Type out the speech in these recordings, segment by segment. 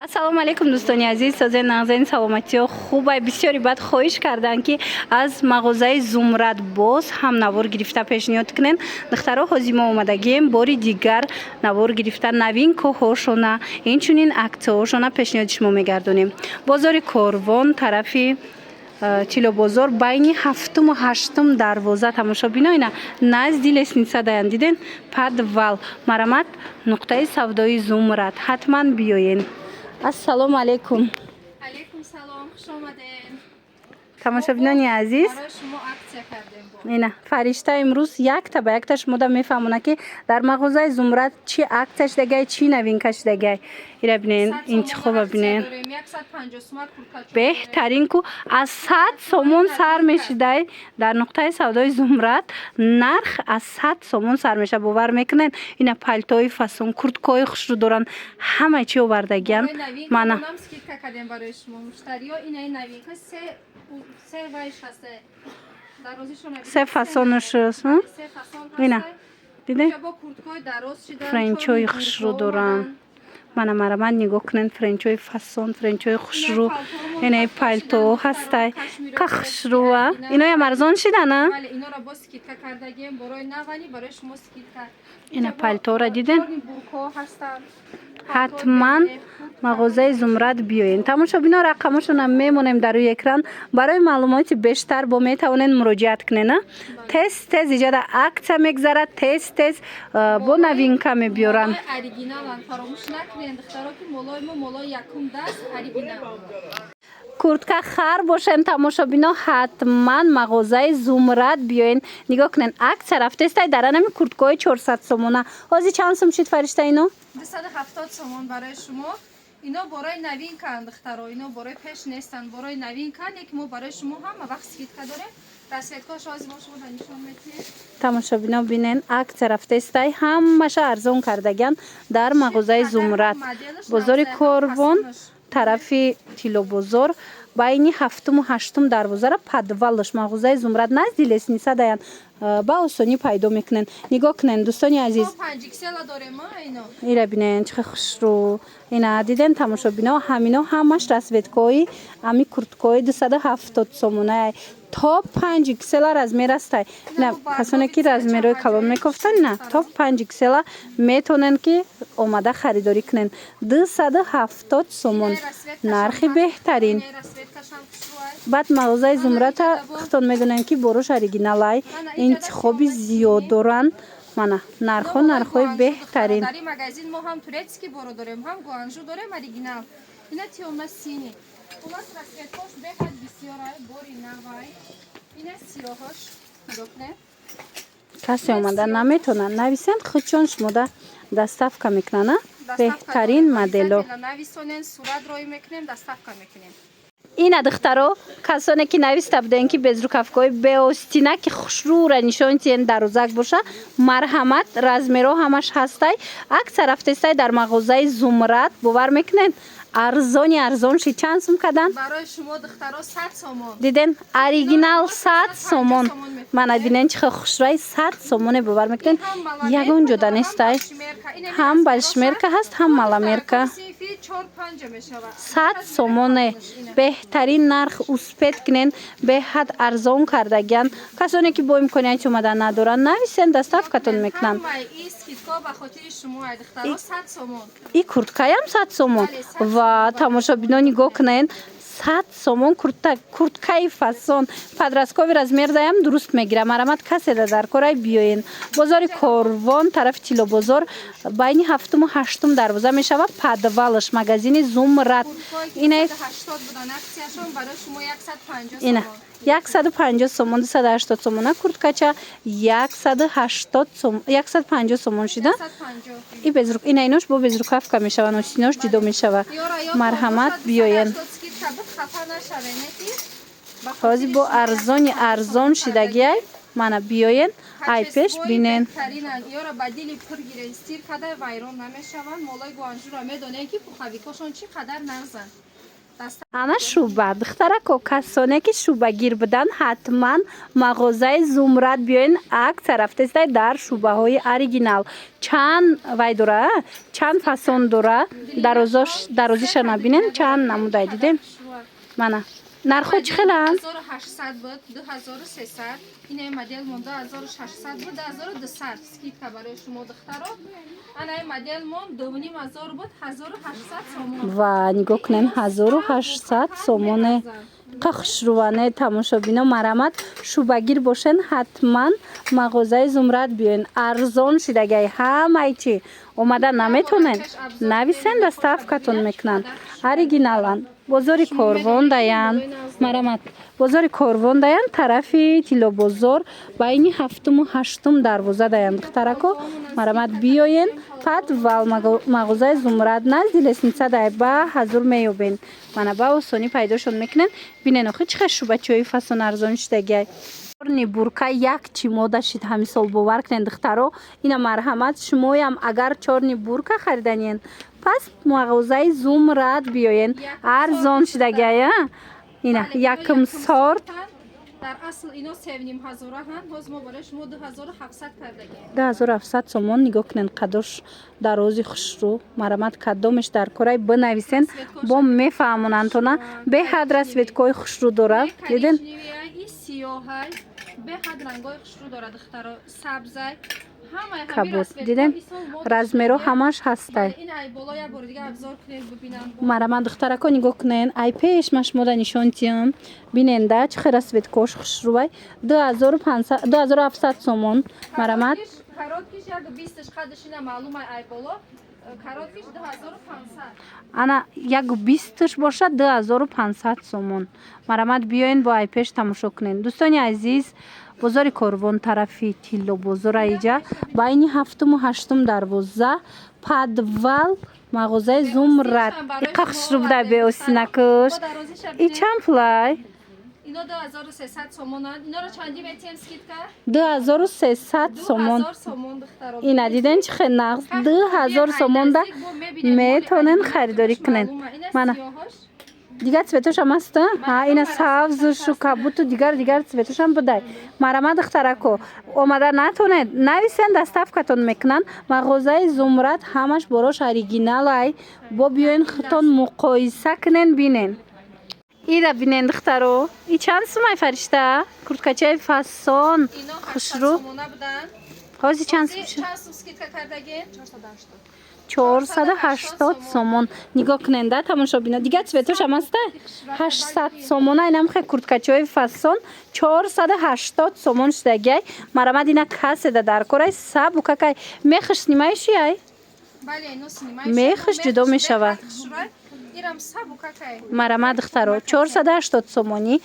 ассалому алейкум дӯстони азиз, созаи нағзани саломатиё хубай. Бисёри бад хоҳиш карданд ки аз мағозаи Зумрад боз ҳам навор гирифта пешниҳод кунен. Духтаро ҳозир мо омадагием бори дигар навор гирифта навинкоҳошона, инчунин аксияҳошона пешниҳоди шумо мегардонем. Бозори Корвон тарафи Тилобозор байни 7-ум ва 8-ум дарвоза тамошобиноина назди лесница даян диден подвал марамат нуқтаи савдои Зумрад. ҳатман биёен. ассалому алейкум. алейкум салом, хуш омаден. Тамошобинони азиз, барои шумо аксия кардем. ина фаришта имрӯз якта ба якта шумода мефаҳмона ки дар мағозаи Зумрад чӣ аксия шидагай, чӣ новинка шидагай. ира бинен, интихоба бинен. 150 сомон куртка. беҳтарин ку аз 100 сомон сар мешидай дар нуқтаи савдои Зумрад. нарх аз 100 сомон сар меша. бовар мекунен ина палтои фасон, курткаҳои хушрӯ доранд, ҳамаи чи овардагиан. Мана нам скидка кардем барои шумо муштариё. Ина новинка се вайш ҳаст. се фасонаш аст. ина диде френчои хушрӯ доранд. мана марамат нигоҳ кунен, френчои фасон, френчои хушрӯ. инаи палтоҳо ҳастай ка хушрӯа. иноям арзон шидана? Инора бо скидка кардагем барои навани барои шумо скидка. ина палторо диден? ҳатман мағозаи Зумрад биёен. тамошобино рақамашонам мемонем дар рӯи экран. барои маълумоти бештар бо метавонен муроҷиат кунен. тез тез иҷада аксия мегзарад, тез тез бо новинка мебиёранд. оригиналан фаромӯш накунед духтаро ки молои мо молои якум даст оригинал. куртка хар бошем тамошобино ҳатман мағозаи Зумрад биёен. нигоҳ кунен аксия рафтестай дар анами курткаҳои 400 сомона. ҳозир чанд сум шид фаришта ино? 270 сомон барои шумо. ино бораи новинкаанд духтаро. ино бораи пеш нестанд, бораи новинка ки мо барои шумо ҳама вақт скидка дорем. расветкош ҳозир мо шумо нишон метиҳем. тамошобино бинен аксия рафтестай ҳамаша арзон кардаган дар мағозаи Зумрад. бозори Корвон тарафи Тилобозор байни 7-ум ва 8-ум дарвозара подвалаш мағозаи Зумрад назди лесница даян ба осонӣ пайдо мекунен. нигоҳ кунен дӯстони азиз. 5 ксела дорем ино. ира бинен чӣ хушрӯ. ина диден тамошобино ҳамино ҳамаш расветкаҳои ами курткаҳои 270 сомона то 5 ксела размер астай. ина касоне ки размерои калон мекофтанд, на то 5 ксела метонен ки омада харидорӣ кунен. 270 сомон нархи беҳтарин. баъд мағозаи Зумрада худтон медонен ки борош оригиналай интихоби зиёд доранд. мана нархҳои беҳтарин. дар ин магазин мо ҳам турецки боро дорем, ҳам гуанжу дорем оригинал. ина тиёма сини. улас расветкош беҳад бисёрай бори навай. ина сиёҳош докне. касе омада наметонад нависанд, худчон шумода доставка мекунанд. беҳтарин модело нависонен, сурат рой мекунем, доставка мекунем. ина духтаро касоне ки нависта буден ки безрукавкаҳои беостина ки хушрӯра нишони тиен дарозак боша, марҳамат размеро ҳамаш ҳастай. аксия рафтестай дар мағозаи Зумрад бовар мекунен. арзон шид. чанд сум кадан? барои шумо духтаро 100 сомон. диден оригинал 100 сомон. мана бинен чихо хушрӯи 100 сомоне бовар мекунен. ягон ҷода нестай. ҳам балшмерка ҳаст, ҳам маламерка. 100 сомоне беҳтарин нарх успед кунен. беҳад арзон кардаган. касоне ки бо имконияти омадан надоранд нависен, доставкатон мекунанд. и курткаям 100 сомон. ва тамошобино нигоҳ кунен 100 сомон курткаи фасон падрасткови размер даям дуруст мегирам. марамат каседа дар корай биёен. бозори Корвон тарафи Тилобозор байни 7-ум ва 8-ум дарвоза мешава подвалаш магазини Зумрад. ина 150 сомон, 280 сомона курткача 150 сомон шида. и безрук ина инош бо безрукавка мешава, носинош ҷудо мешава. марҳамат биёен. ҳозир бо арзон шидагиай мана биёен ай пеш бинен. ёра бадили пур гирен стир кадай вайрон намешаванд. молои гуанжура медонем ки пухавикошон чӣ қадар нағзанд. ана шуба духтарако касоне ки шубагир буданд ҳатман мағозаи зумрад биёен акса рафтестай дар шубаҳои оригинал чанд вай дора чанд фасон дора дарозиша набинен чанд намудай дидем мана нархо чӣ хеланд 1800 буд 2300 ин модель мон 2600 буд 2200 скидка барои шумо духтаро ана модель мон 2500 буд 1800 сомон ва нигоҳ кунен 1800 сомоне қахшруване тамошобино марамат шубагир бошен ҳатман мағозаи зумрад биёен арзон шидагай ҳамаи чӣ омада наметонен нависен доставкатон мекунанд оригиналан бозори корвон даянд марамат бозори корвон даянд тарафи тиллобозор байни 7-ум 8-ум дарвоза даянд духтарако марамат биёен падвал мағозаи зумрад назди лесница дай ба ҳазур меёбен мана ба осонӣ пайдошон мекунен бинен охи чӣ хел шубачиҳои фасон арзон шидагай чорни бурка як чӣ мода шид ҳамисол бовар кунен духтаро ина марҳамат шумоям агар чорни бурка хариданиян пас мағозаи зумрад биёен арзон шидагая ина якм сорт дар асл ино 7500 ҳанд ҳоз мо барои шумо 2700 кардагем 2700 сомон нигоҳ кунен қадош дарози хушрӯ марамат кадомеш дар кораи бинависен бо мефаҳмонантона беҳад расветкои хушрӯ дора диден сиёҳай беҳад рангои хушрӯ дора духтаро сабзай кабуд диден размеро ҳамаш ҳастай марамат духтарако нигоҳ кунен ай пеш ма шумода нишон тиям биненда чӣ хел расветкош хушрӯвай 2700 сомон марамат короткиш як 20 қадиш ина маълумай ай боло короткиш 2500 ана як 20 бошад 2500 сомон марамат биёен бо ай пеш тамошо кунен дӯстони азиз бозори корвон тарафи тиллобозор аиҷа байни 7-ум 8-ум дарвоза падвал мағозаи зумрад иқахшрубда беосинакуш и чанд пулай ино 2300 сомонанд иноро чанди метием скидка 2300 сомон ина диден чӣ хел нағз 2000 сомонда метонен харидорӣ кунен мана дигар цветошам аста ина савзушу кабуту дигар цветошам будай марамат духтарако омада натонед нависен доставкатон мекунанд мағозаи зумрад ҳамаш борош оригиналай бо биёен хутон муқоиса кунен бинен ира бинен духтаро и чанд сумай фаришта курткачаи фасон хушрӯ ҳози чанд скидка кардагем 480 сомон нигоҳ куненда тамошобино дигар цветошам аста 800 сомона инам хе курткачаи фасон 480 сомон шидагай марамад ина каседа дар корай сабу какай мехш снимаешь яй мехш ҷудо мешавад марамад духтаро 480 сомонӣ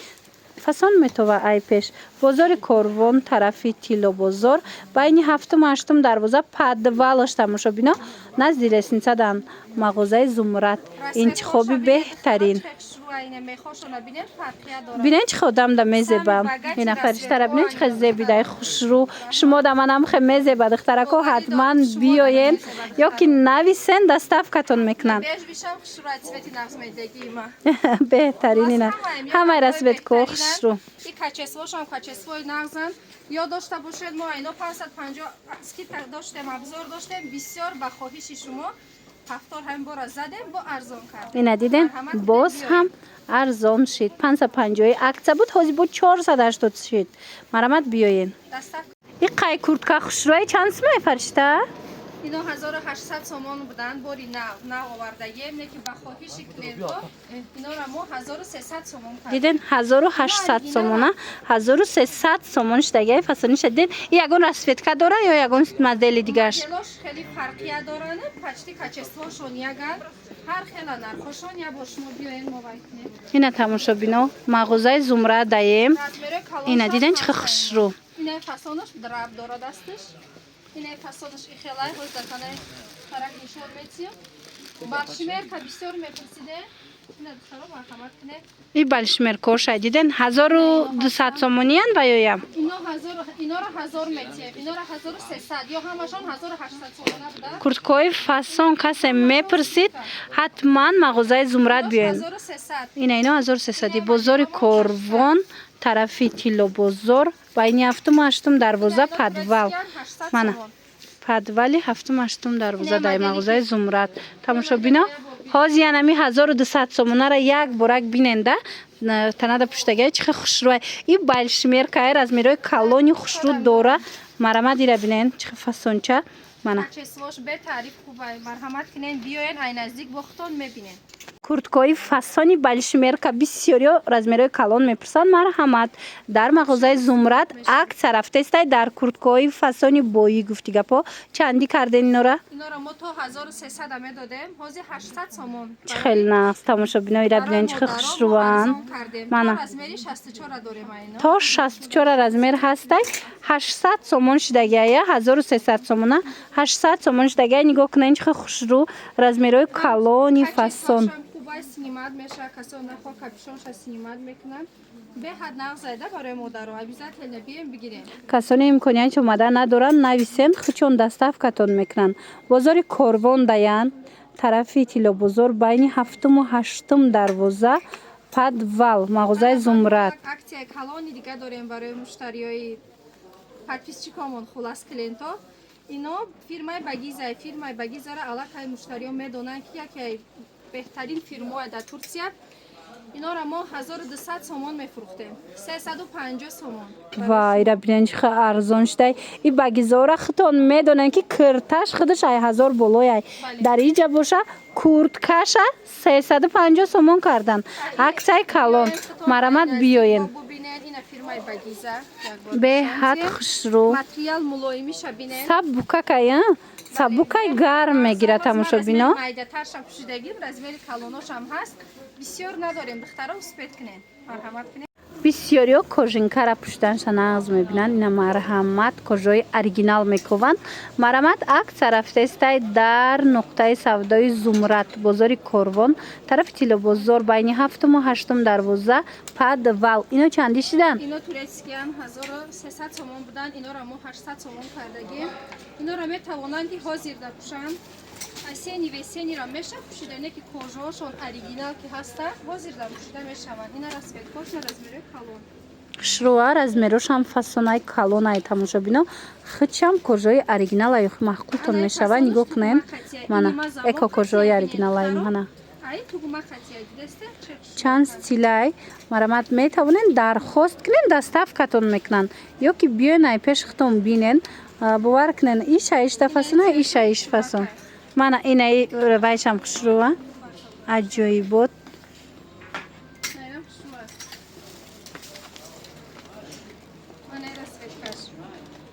фасон метова ай пеш бозори корвон тарафи тиллобозор байни 7-ум 8-ум дарвоза падвалаш тамошобино назди лесница дан мағозаи зумрад интихоби беҳтарин бинен чӣ хел одам да мезеба ина фариштара бинен чӣ хел зебидай хушрӯ шумо да манам хе мезеба духтарако ҳатман биёен ё ки нависен доставкатон мекунанд беҳтарин ина ҳамаи расветко хушрӯ и качествошам качествои нағзанд ё дошта бошед мо ино 550 скидка доштем абзор доштем бисёр ба хоҳиши шумо ҳафтор ҳамбора задем бо арзон кард ина диден боз ҳам арзон шид 550 акция буд ҳозир бо 480 шид марамат биёен и қай куртка хушрӯи чанд сумай фаришта ино 1800 сомон буданд бори нав овардагем неки ба хоҳиши клиенто инора мо 1300 сомон кардем диден 1800 сомона 1300 сомон шидагай фасониша диден и ягон расветка дора ё ягон модели дигарш моделош хеле фарқия доранд почти качествошон яганд ҳар хела нархошон я бо шумо биёен мо вай кунем ина тамошобино мағозаи зумрад даем ина диден чӣ хел хушрӯ ина фасонош драб дора дастиш ина фасонош ихелай ҳоз даканаи тарак нишон метием бахшимерка бисёр мепурсиде ина духтаро марҳамат кунед и балшмеркоша диден 1200 сомониян ва ёям инора 1000 метием инора 1300 ё ҳамашон 1800 сомона буда курткои фасон касе мепурсид ҳатман мағозаи зумрад биёен 1300 اینا 1300 بازار کاروان طرفی تیلو بازار بین هفتم و هشتم دروازه پدول من پدولی هفتم هشتم دروازه در مغازه زمرد تماشا بینا هازی انمی 1200 سومونه را یک بارک بیننده تنده پشتگاه چه خوشروی این بالشمیر که از میروی کالونی خوشرو دوره مرمه دیره بینن چه فسونچه منه چسواش به تعریف خوبه مرحمت کنین بیاین ای نزدیک وقتون میبینین کورتکای فسانی بالشمیر که بسیاری از میروی کالون میپرسن مرحمت در مغازه زمرد عکس رفته است در کورتکای فسانی بویی گفتی گپا چندی کردین اینا را ما تو 1300 می دادیم هازی 800 سومون خیلی ناز تماشا بینایی را بینن چه خوش روان من از میری 64 داریم اینا تا 64 از میر هسته 800 سومون شدگیه 1300 سومونه 800 سومون شدگیه نگاه کنین چه خوش رو از میروی کالونی فسان خوبای سینیمات میشه کسا نخوا کپشونش سینیمات میکنن به حد نغزایده برای مادر و عبیزت هلبیم بگیرین کسانی امکانیت اومده ندارن نویسین خچون دستف کتون میکنن بازار کاروان دیان طرفی تیلو بازار بین هفتم و هشتم دروازه پدول مغازه زمرد اکسیای کالونی دیگه داریم برای مشتریای подписчикамон خلاص کلینتا اینا فیرمای багиза را علاقه مشتریان میدونن که یکی بهترین فیرما در ترکیه اینا را ما 1200 سومون میفروختیم 350 سومون وای را ببینین چه ارزان شده این багиза را خودتون میدونن که کرتش خودش 1000 بالای در اینجا باشه کورتکش 350 سومون کردن عکسای کالون مرمت بیاین фирмаи багиза به حد خوشرو материал мулоимиша бинен сабука кая сабука гарм мегира тамошо бино майдатаршам пушидагим размери калоношам ҳаст бисёр надорем духтаро успет кунен марҳамат кунен бисёриё кожинкара пуштанша нағз мебинанд ина марҳамат кожои оригинал мекуванд марҳамат акса рафтестай дар нуқтаи савдои зумрад бозори корвон тарафи тилобозор байни ҳафтуму ҳаштум дарвоза падвал ино чанди шидан ино турецкиян 1300 сомон буданд инора мо 800 сомон кардагим инора метавонанд ҳозир да пушанд сени весенира меша пушидане ки кожаошон оригинал ки ҳаста ҳозир да пушида мешаванд ина расветкошна размери калон шруа размерошам фасонаи калонай тамошо бино хичам кожаи оригиналай маҳқултон мешава нигоҳ кунен мана эко кожаи оригиналай мана чанд стилай марамат метавонен дархост кунен доставкатон мекунанд ё ки биёен ай пеш худтон бинен бовар кунен иша ишта фасона иша иш фасон мана инаи вайшам хушрӯа аҷоибот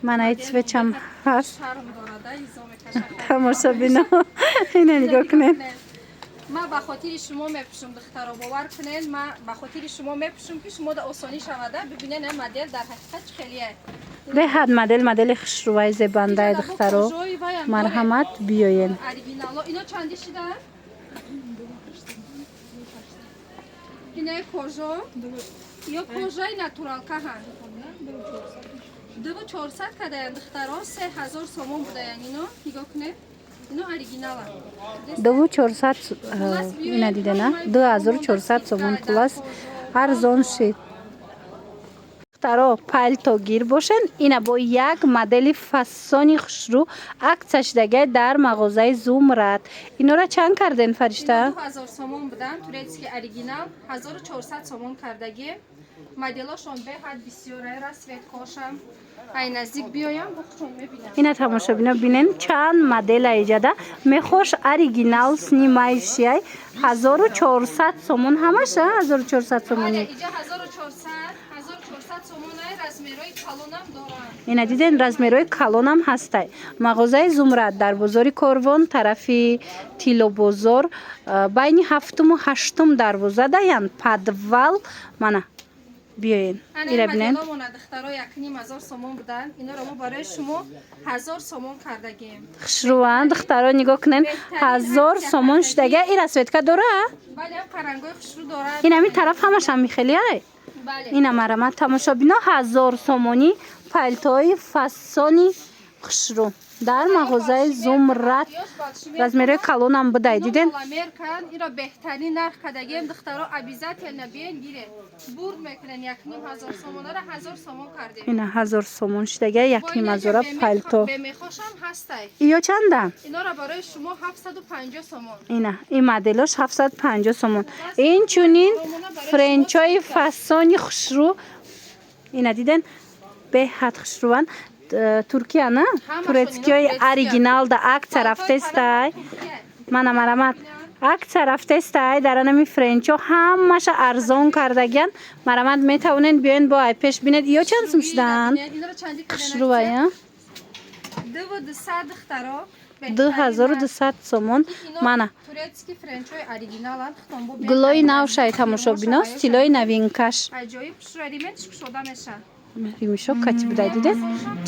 манаи цвечам ҳаст тамошо бино ина нигоҳ кунед من به خاطر شما میپوشم دخترا باور کنین من به خاطر شما میپوشم که شما در آسانی شوده ببینین این مدل در حقیقت خیلیه به حد مدل خوشروای زبنده دخترا مرحمت بیاین اینا چندی شده اینه کجا یا کجای ناتورال که هم 2400 کده دخترا 3000 سومون بوده اینو نگاه کنید اینو اوریجینال 2400 اینا دیده نه 2400 سومون پلاس ارزان شد دخترا پالتو گیر باشن اینا با یک مدل فسانی خوشرو عکسش دیگه در مغازه زمرد اینا را چند کردن فرشته 2000 سومون بودن تورецкий اوریجینال 1400 سومون کردگی مدلاشون به حد بسیاره رسویت کوشم ای نزدیک بیایم بخشون میبینم اینا تماشا بینن چند مدل ایجاده میخوش اوریجینال سنیمایشی 1400 سومون همشه 1400 سومونی اینجا 1400 سومونه رزمیروی کالونم دارن اینا دیدن رزمیروی کالونم هسته مغازه زمرد در بازار کاروان طرفی تیلو بازار بین هفتم و هشتم دروازه دایان پدول منه بیاین اینا ببینن دخترا 1500 سومون بودن اینا رو ما برای شما 1000 سومون کردگیم خوشروان دخترا نگاه کنن 1000 سومون شدگه این رسویتکا داره بله قرنگای خوشرو داره این همین طرف همش هم میخلیه بله این مرمت تماشا بینا 1000 سومونی پالتوی فسانی хушру дар мағозаи Зумрад. Размери калонам будай, диден? Ира беҳтарин нарх кардагем духтаро обязательно биен гирен. Бурд мекунен 1500 сомонара 1000 сомон кардем. Ина 1000 сомон шидага 1500 палто. Бемехошам ҳастай. Иё чанда? Инора барои шумо 750 сомон. Ина, ин моделош 750 сомон. Инчунин френчои фасони хушру. Ина диден? Беҳад хушруван. Туркия на? Турецкиёи оригинал да акция рафтестай. Мана марамат. Акция рафтестай дар анами френчо ҳамаша арзон кардаган. Марамат метавонен биёен бо айпеш бинед. Иё чанд сум шудан? Хушрувая? 2200 духтаро. 2200 сомон. Мана. Турецки френчои оригиналан хитон бо. Гулои навшай тамошобино, стилои новинкаш. Аҷоиб шураримет шуда меша. Римишо кати будай дидед?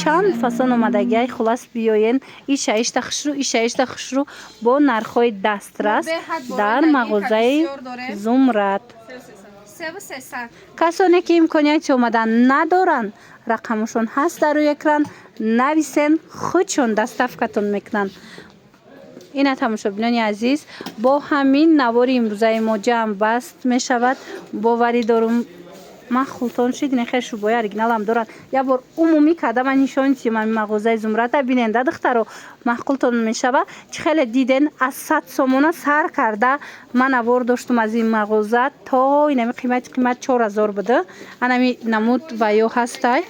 Чанд фасон омадагиай хулас биёен. Иша ишта хушру, иша ишта хушру бо нархои дастрас дар мағозаи Зумрад. Касоне ки имконияти омадан надоранд, рақамашон ҳаст дар рӯи экран, нависен, худшон доставкатон мекунанд. ина тамошобинони азиз, бо ҳамин навори имрӯзаи мо ҷамъ баст мешавад. Боварӣ дорум ман хултон шидин хел шубои оригиналам дорад. Я бор умумӣ карда ман нишони тимами мағозаи Зумрада биненда духтаро махқултон мешава. Чӣ хеле диден аз 100 сомона сар карда ман авор доштум аз ин мағоза то инами қимат 4000 буда. Анами намуд ва ё ҳастай.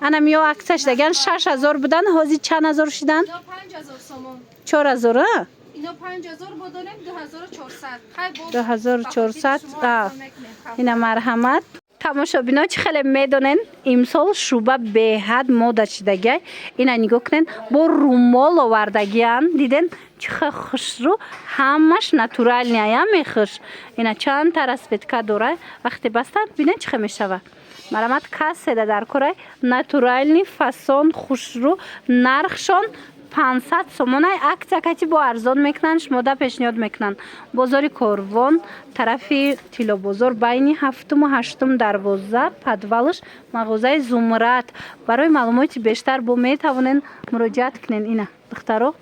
Анами ё аксаш даган 6000 будан, ҳозир чанд ҳазор шидан? 5000 сомон. 4000 а? Ино 5000 бодонем 2400. Хай бо 2400. Ина марҳамат. Тамошобино чӣ хеле медонен имсол шуба беҳад мода шидагай. Ина нигоҳ кунен бо румол овардагиан. Диден чӣ хел хушру, ҳамаш натуралния мехуш. Ина чанд та расветка дорад. Вақте бастанд бинен чӣ хел мешава. Марамат касседа дар корай натуральни фасон хушру нархшон 500 сомон. Ай акция кати бо арзон мекунанд, шумода пешниҳод мекунанд. Бозори Корвон, тарафи Тилобозор, байни 7-ум ва 8-ум дарвоза, подвалш мағозаи Зумрад. Барои маълумоти бештар бо метавонен муроҷиат кунен. Ина духтаро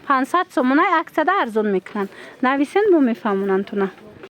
500 сомон. Ай акцияда арзон мекунанд. Нависен бо мефаҳмонанд туна.